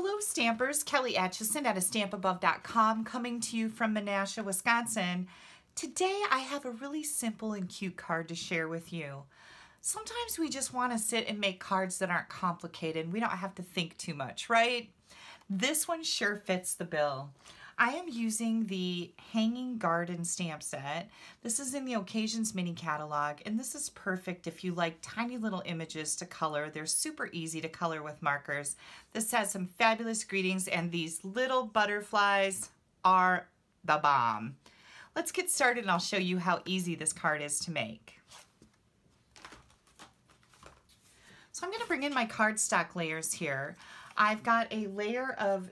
Hello Stampers, Kelly Acheson at stampabove.com coming to you from Menasha, Wisconsin. Today I have a really simple and cute card to share with you. Sometimes we just want to sit and make cards that aren't complicated. We don't have to think too much, right? This one sure fits the bill. I am using the Hanging Garden stamp set. This is in the Occasions mini catalog, and this is perfect if you like tiny little images to color. They're super easy to color with markers. This has some fabulous greetings, and these little butterflies are the bomb. Let's get started and I'll show you how easy this card is to make. So I'm going to bring in my cardstock layers here. I've got a layer of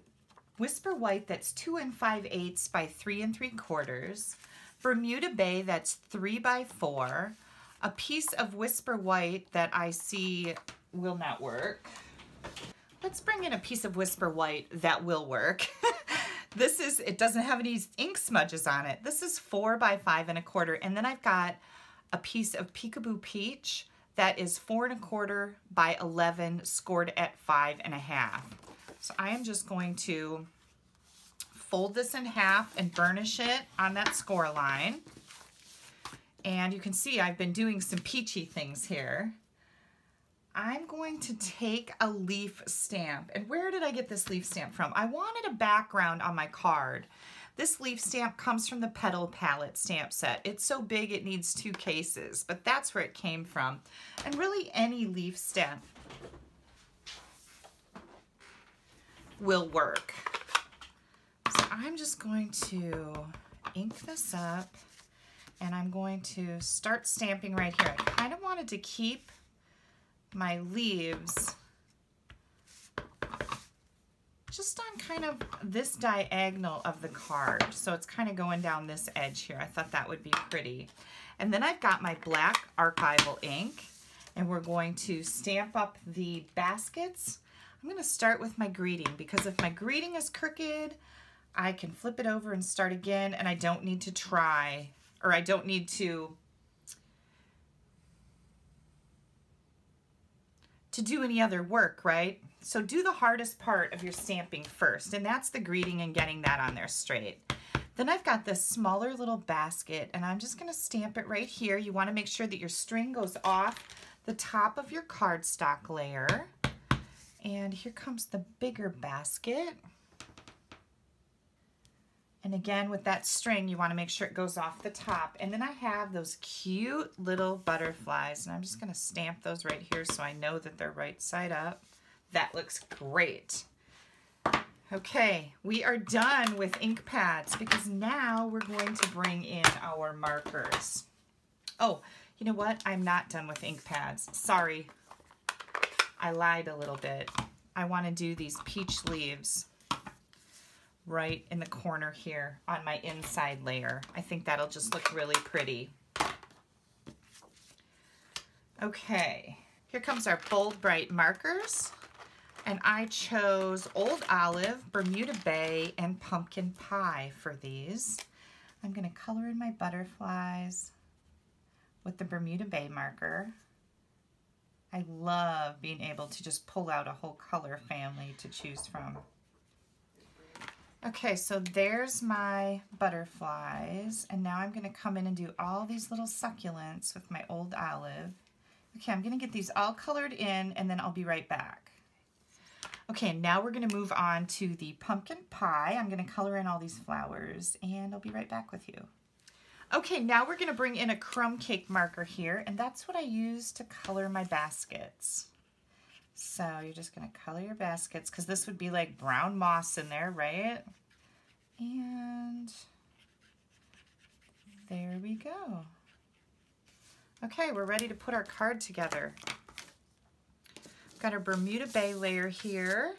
Whisper White that's 2 5/8 by 3 3/4, Bermuda Bay that's 3 by 4, a piece of Whisper White that I see will not work. Let's bring in a piece of Whisper White that will work. It doesn't have any ink smudges on it. This is 4 by 5 1/4, and then I've got a piece of Peekaboo Peach that is 4 1/4 by 11, scored at 5 1/2. So I am just going to fold this in half and burnish it on that score line. And you can see I've been doing some peachy things here. I'm going to take a leaf stamp. And where did I get this leaf stamp from? I wanted a background on my card. This leaf stamp comes from the Petal Palette stamp set. It's so big it needs 2 cases, but that's where it came from. And really any leaf stamp will work. So I'm just going to ink this up and I'm going to start stamping right here. I kind of wanted to keep my leaves just on kind of this diagonal of the card. So it's kind of going down this edge here. I thought that would be pretty. And then I've got my black archival ink and we're going to stamp up the baskets. I'm going to start with my greeting because if my greeting is crooked, I can flip it over and start again, and I don't need to try, or I don't need to do any other work, right? So do the hardest part of your stamping first, and that's the greeting and getting that on there straight. Then I've got this smaller little basket, and I'm just going to stamp it right here. You want to make sure that your string goes off the top of your cardstock layer. And here comes the bigger basket. And again, with that string, you want to make sure it goes off the top. And then I have those cute little butterflies, and I'm just going to stamp those right here so I know that they're right side up. That looks great. Okay, we are done with ink pads because now we're going to bring in our markers. Oh, you know what? I'm not done with ink pads. Sorry. I lied a little bit. I want to do these peach leaves right in the corner here on my inside layer. I think that'll just look really pretty. Okay, here comes our Bold Bright markers. And I chose Old Olive, Bermuda Bay, and Pumpkin Pie for these. I'm going to color in my butterflies with the Bermuda Bay marker. I love being able to just pull out a whole color family to choose from. Okay, so there's my butterflies, and now I'm going to come in and do all these little succulents with my Old Olive. Okay, I'm going to get these all colored in, and then I'll be right back. Okay, now we're going to move on to the Pumpkin Pie. I'm going to color in all these flowers, and I'll be right back with you. Okay, now we're going to bring in a crumb cake marker here, and that's what I use to color my baskets. So you're just going to color your baskets because this would be like brown moss in there, right? And there we go. Okay, we're ready to put our card together. We've got our Bermuda Bay layer here.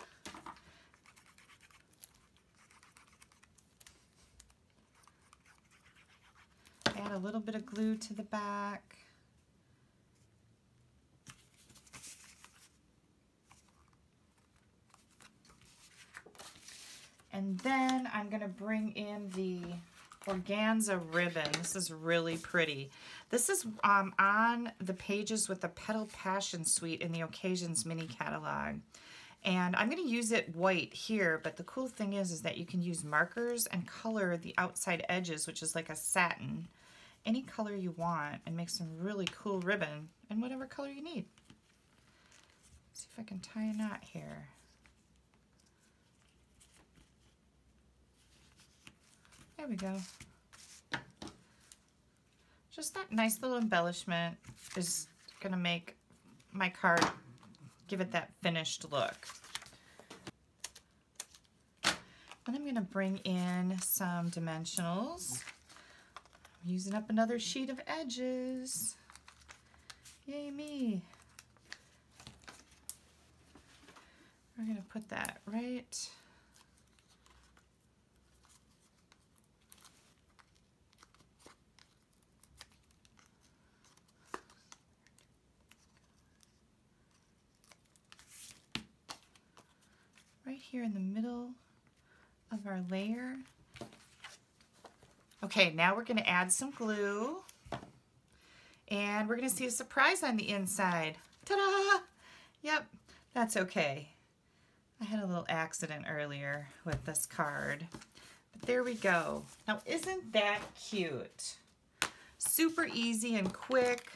Add a little bit of glue to the back. And then I'm going to bring in the organza ribbon. This is really pretty. This is on the pages with the Petal Passion Suite in the Occasions mini catalog. And I'm going to use it white here, but the cool thing is that you can use markers and color the outside edges, which is like a satin, any color you want, and make some really cool ribbon in whatever color you need. Let's see if I can tie a knot here. There we go. Just that nice little embellishment is going to make my card, give it that finished look. And I'm going to bring in some dimensionals. I'm using up another sheet of edges. Yay me. We're going to put that right here in the middle of our layer. Okay, now we're going to add some glue, and we're going to see a surprise on the inside. Ta-da! Yep, that's okay. I had a little accident earlier with this card, but there we go. Now, isn't that cute? Super easy and quick.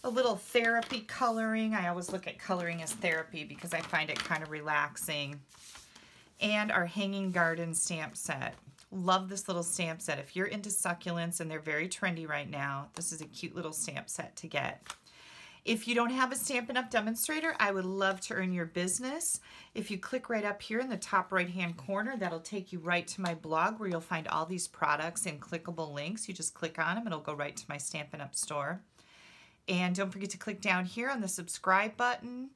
A little therapy coloring. I always look at coloring as therapy because I find it kind of relaxing. And our hanging garden stamp set. Love this little stamp set. If you're into succulents, and they're very trendy right now, this is a cute little stamp set to get. If you don't have a Stampin' Up! Demonstrator, I would love to earn your business. If you click right up here in the top right-hand corner, that'll take you right to my blog where you'll find all these products and clickable links. You just click on them, it'll go right to my Stampin' Up! Store. And don't forget to click down here on the subscribe button,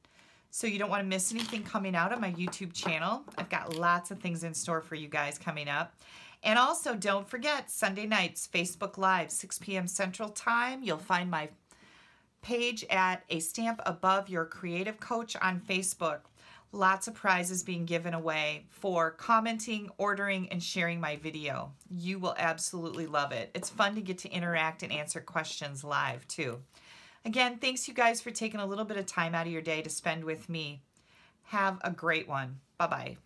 so you don't want to miss anything coming out on my YouTube channel. I've got lots of things in store for you guys coming up. And also, don't forget, Sunday nights, Facebook Live, 6 p.m. Central Time. You'll find my page at A Stamp Above Your Creative Coach on Facebook. Lots of prizes being given away for commenting, ordering, and sharing my video. You will absolutely love it. It's fun to get to interact and answer questions live, too. Again, thanks you guys for taking a little bit of time out of your day to spend with me. Have a great one. Bye-bye.